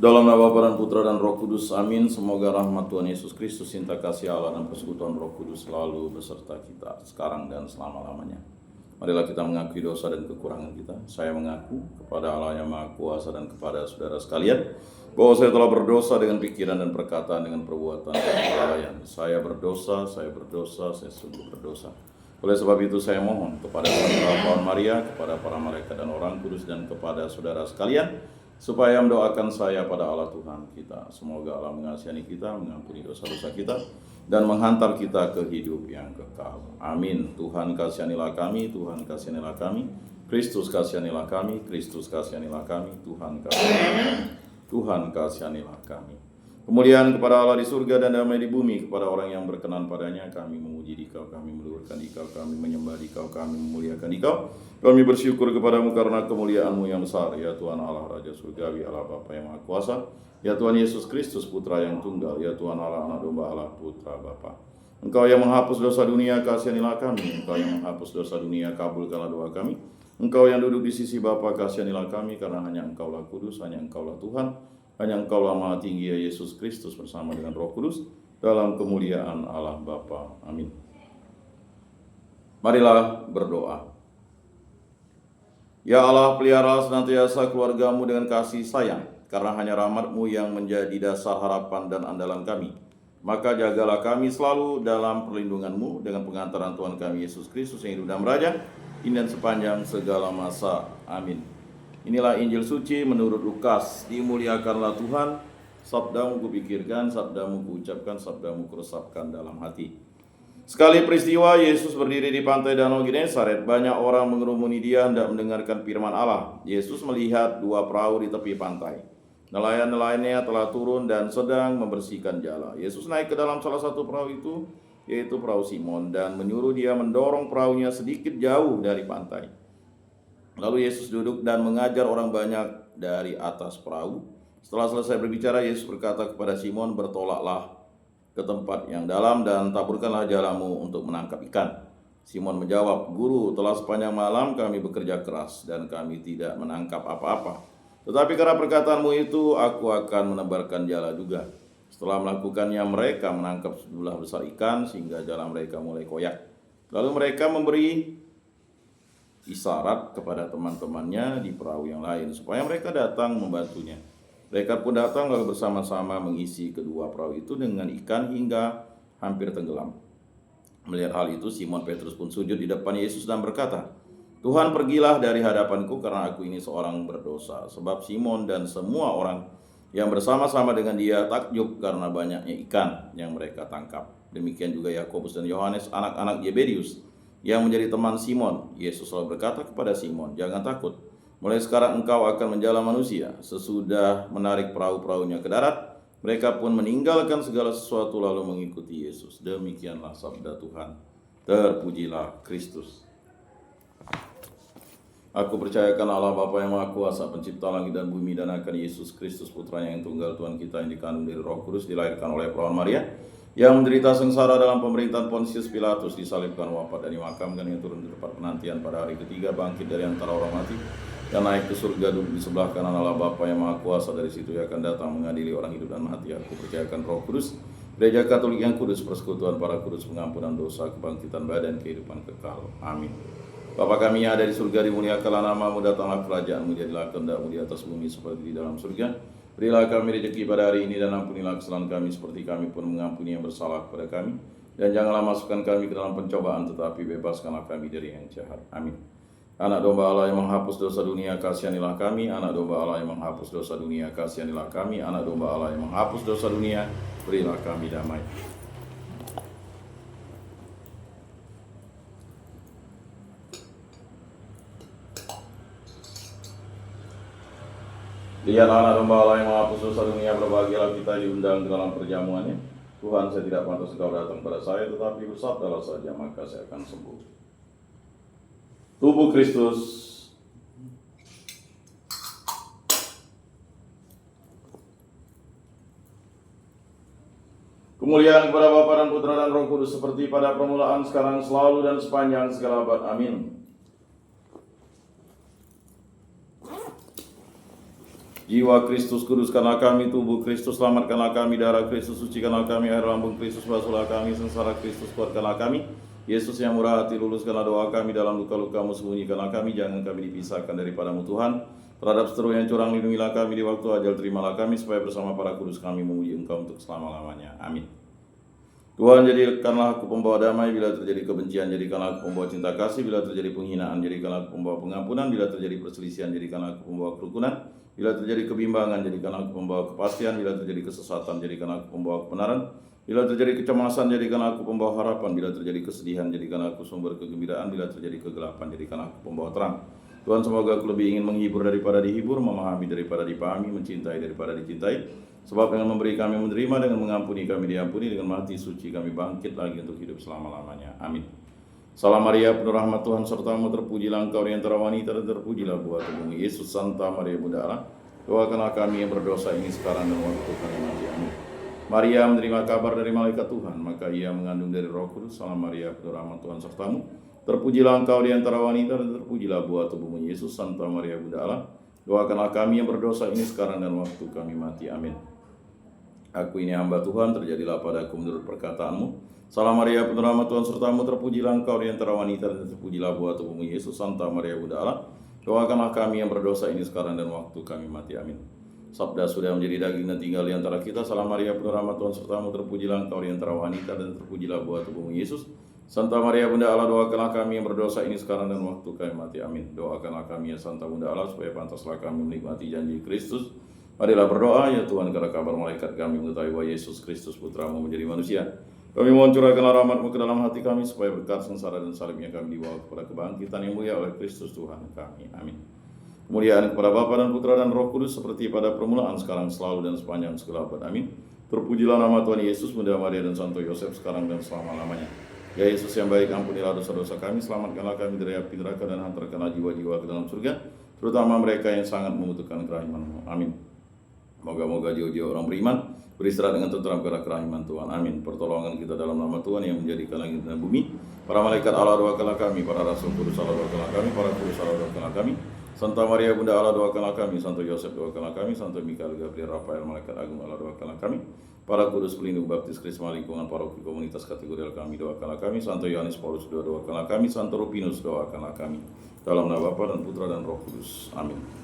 Dalam nama Bapa dan Putra dan Roh Kudus, amin. Semoga rahmat Tuhan Yesus Kristus, cinta kasih Allah dan persekutuan Roh Kudus selalu beserta kita sekarang dan selama-lamanya. Marilah kita mengakui dosa dan kekurangan kita. Saya mengaku kepada Allah yang Maha Kuasa dan kepada saudara sekalian bahwa saya telah berdosa dengan pikiran dan perkataan, dengan perbuatan dan kelalaian. Saya berdosa, saya sungguh berdosa. Oleh sebab itu saya mohon kepada Tuhan Maria, kepada para malaikat dan orang kudus, dan kepada saudara sekalian, supaya mendoakan saya pada Allah Tuhan kita. Semoga Allah mengasihani kita, mengampuni dosa-dosa kita, dan menghantar kita ke hidup yang kekal. Amin. Tuhan kasihanilah kami, Tuhan kasihanilah kami. Kristus kasihanilah kami, Kristus kasihanilah kami. Tuhan kasihanilah kami, Tuhan kasihanilah kami. Kemuliaan kepada Allah di surga dan damai di bumi kepada orang yang berkenan padanya. Kami memuji Dikau, kami meluhurkan Dikau, kami menyembah Dikau, kami memuliakan Dikau. Kami bersyukur kepadamu karena kemuliaan-Mu yang besar, ya Tuhan Allah Raja Surgawi, Allah Bapa yang Maha Kuasa, ya Tuhan Yesus Kristus Putra yang tunggal, ya Tuhan Allah Anak Domba Allah Putra Bapa. Engkau yang menghapus dosa dunia, kasihanilah kami. Engkau yang menghapus dosa dunia, kabulkanlah doa kami. Engkau yang duduk di sisi Bapa, kasihanilah kami, karena hanya Engkaulah kudus, hanya Engkaulah Tuhan, hanya Engkaulah Maha Tinggi, ya Yesus Kristus bersama dengan Roh Kudus, dalam kemuliaan Allah Bapa. Amin. Marilah berdoa. Ya Allah, pelihara senantiasa keluarga-Mu dengan kasih sayang, karena hanya rahmat-Mu yang menjadi dasar harapan dan andalan kami. Maka jagalah kami selalu dalam perlindungan-Mu dengan pengantaran Tuhan kami Yesus Kristus yang hidup dan beraja, ini dan sepanjang segala masa. Amin. Inilah Injil suci menurut Lukas. Dimuliakanlah Tuhan. Sabda-Mu kupikirkan, Sabda-Mu kuucapkan, Sabda-Mu kuresapkan dalam hati. Sekali peristiwa Yesus berdiri di pantai Danau Genesaret. Banyak orang mengerumuni Dia hendak mendengarkan firman Allah. Yesus melihat dua perahu di tepi pantai. Nelayan-nelayannya telah turun dan sedang membersihkan jala. Yesus naik ke dalam salah satu perahu itu, yaitu perahu Simon, dan menyuruh dia mendorong perahunya sedikit jauh dari pantai. Lalu Yesus duduk dan mengajar orang banyak dari atas perahu. Setelah selesai berbicara, Yesus berkata kepada Simon, "Bertolaklah ke tempat yang dalam dan taburkanlah jalamu untuk menangkap ikan." Simon menjawab, "Guru, telah sepanjang malam kami bekerja keras dan kami tidak menangkap apa-apa. Tetapi karena perkataanmu itu, aku akan menebarkan jala juga." Setelah melakukannya, mereka menangkap sejumlah besar ikan sehingga jala mereka mulai koyak. Lalu mereka memberi isyarat kepada teman-temannya di perahu yang lain supaya mereka datang membantunya. Mereka pun datang lalu bersama-sama mengisi kedua perahu itu dengan ikan hingga hampir tenggelam. Melihat hal itu, Simon Petrus pun sujud di depan Yesus dan berkata, "Tuhan, pergilah dari hadapanku karena aku ini seorang berdosa." Sebab Simon dan semua orang yang bersama-sama dengan dia takjub karena banyaknya ikan yang mereka tangkap. Demikian juga Yakobus dan Yohanes, anak-anak Zebedius, yang menjadi teman Simon. Yesus selalu berkata kepada Simon, "Jangan takut, mulai sekarang engkau akan menjala manusia." Sesudah menarik perahu-perahunya ke darat, mereka pun meninggalkan segala sesuatu lalu mengikuti Yesus. Demikianlah sabda Tuhan. Terpujilah Kristus. Aku percayakan Allah Bapa yang Maha Kuasa, pencipta langit dan bumi, dan akan Yesus Kristus Putranya yang tunggal, Tuhan kita, yang dikandung dari Roh Kudus, dilahirkan oleh perawan Maria, yang menderita sengsara dalam pemerintahan Pontius Pilatus, disalibkan, wafat, dan dimakamkan, yang turun ke tempat penantian pada hari ketiga, bangkit dari antara orang mati, dan naik ke surga, duduk di sebelah kanan Allah Bapa yang Maha Kuasa. Dari situ Ia akan datang mengadili orang hidup dan mati. Aku percayakan Roh Kudus, Gereja Katolik yang kudus, persekutuan para kudus, pengampunan dosa, kebangkitan badan, kehidupan kekal. Amin. Bapa kami yang ada di surga, dimuliakanlah nama-Mu, datanglah kerajaan-Mu, jadilah kehendak-Mu di atas bumi seperti di dalam surga. Berilah kami rezeki pada hari ini, dan ampunilah kesalahan kami seperti kami pun mengampuni yang bersalah kepada kami. Dan janganlah masukkan kami ke dalam pencobaan, tetapi bebaskanlah kami dari yang jahat. Amin. Anak domba Allah yang menghapus dosa dunia, kasihanilah kami. Anak domba Allah yang menghapus dosa dunia, kasihanilah kami. Anak domba Allah yang menghapus dosa dunia, berilah kami damai. Lihatlah anak domba Allah yang menghapus dosa dunia, berbahagialah kita diundang dalam perjamuannya. Tuhan, saya tidak pantas Engkau datang pada saya, tetapi bersabdalah saja, maka saya akan sembuh. Tubuh Kristus. Kemuliaan kepada Bapa dan Putra dan Roh Kudus, seperti pada permulaan, sekarang, selalu, dan sepanjang segala abad. Amin. Jiwa Kristus kuduskanlah kami, tubuh Kristus selamatkanlah kami, darah Kristus sucikanlah kami, air lambung Kristus basuhlah kami, sengsara Kristus kuatkanlah kami. Yesus yang murah hati, luluskanlah doa kami, dalam luka-lukamu sembunyikanlah kami, jangan kami dipisahkan daripadamu Tuhan. Terhadap seteru yang curang lindungilah kami, di waktu ajal terimalah kami, supaya bersama para kudus kami memuji Engkau untuk selama-lamanya. Amin. Tuhan, jadikanlah aku pembawa damai bila terjadi kebencian, jadikanlah aku pembawa cinta kasih bila terjadi penghinaan, jadikanlah aku pembawa pengampunan bila terjadi perselisihan, jadikanlah aku pembawa kerukunan bila terjadi kebimbangan, jadikanlah aku pembawa kepastian bila terjadi kesesatan, jadikanlah aku pembawa kebenaran bila terjadi kecemasan, jadikanlah aku pembawa harapan bila terjadi kesedihan, jadikanlah aku sumber kegembiraan bila terjadi kegelapan, jadikanlah aku pembawa terang. Tuhan, semoga aku lebih ingin menghibur daripada dihibur, memahami daripada dipahami, mencintai daripada dicintai. Sebab dengan memberi kami menerima, dengan mengampuni kami diampuni, dengan mati suci kami bangkit lagi untuk hidup selama-lamanya. Amin. Salam Maria, penuh rahmat Tuhan sertamu, terpujilah engkau di antara wanita dan terpujilah buah tubuhmu Yesus. Santa Maria Bunda Allah, doakanlah kami yang berdosa ini sekarang dan waktu kami mati. Amin. Maria menerima kabar dari malaikat Tuhan, maka ia mengandung dari Roh Kudus. Salam Maria, penuh rahmat Tuhan sertamu, terpujilah engkau di antara wanita dan terpujilah buah tubuhmu Yesus. Santa Maria Bunda Allah, doakanlah kami yang berdosa ini sekarang dan waktu kami mati. Amin. Aku ini hamba Tuhan, terjadilah padaku menurut perkataanmu. Salam Maria, penuh rahmat Tuhan sertamu, terpujilah engkau di antara wanita dan terpujilah buah tubuhmu Yesus. Santa Maria Bunda Allah, doakanlah kami yang berdosa ini sekarang dan waktu kami mati. Amin. Sabda sudah menjadi daging dan tinggal di antara kita. Salam Maria, penuh rahmat Tuhan sertamu, terpujilah engkau di antara wanita dan terpujilah buah tubuhmu Yesus. Santa Maria Bunda Allah, doakanlah kami yang berdosa ini sekarang dan waktu kami mati. Amin. Doakanlah kami ya Santa Bunda Allah, supaya pantaslah kami menikmati janji Kristus. Marilah berdoa, ya Tuhan, karena kabar malaikat kami mengetahui bahwa Yesus Kristus Putramu menjadi manusia. Kami mohon curahkanlah rahmat-Mu ke dalam hati kami, supaya berkat sengsara dan salibnya kami dibawa kepada kebangkitan yang mulia oleh Kristus Tuhan kami. Amin. Kemuliaan kepada Bapa dan Putra dan Roh Kudus, seperti pada permulaan, sekarang, selalu, dan sepanjang segala abad. Amin. Terpujilah nama Tuhan Yesus, Bunda Maria dan Santo Yosef, sekarang dan selama-lamanya. Ya Yesus yang baik, ampunilah dosa-dosa kami, selamatkanlah kami dari api neraka, dan hantarkanlah jiwa-jiwa ke dalam surga, terutama mereka yang sangat membutuhkan kerahiman-Mu. Amin. Moga-moga jiwa-jiwa orang beriman beristirahat dengan tenteram karena kerahiman Tuhan. Amin. Pertolongan kita dalam nama Tuhan yang menjadikan langit dan bumi. Para malaikat Allah, doakanlah kami. Para rasul kudus Allah, doakanlah kami. Para kudus Allah, doakanlah kami. Santa Maria Bunda Allah, doakanlah kami. Santo Yosef, doakanlah kami. Santo Mikael, Gabriel, Rafael, malaikat agung Allah, doakanlah kami. Para kudus pelindung baptis Krisma lingkungan paroki komunitas kategorial kami, doakanlah kami. Santo Yohanes Paulus II, doakanlah kami. Santo Rupinus, doakanlah kami. Dalam nama Bapa dan Putra dan Roh Kudus. Amin.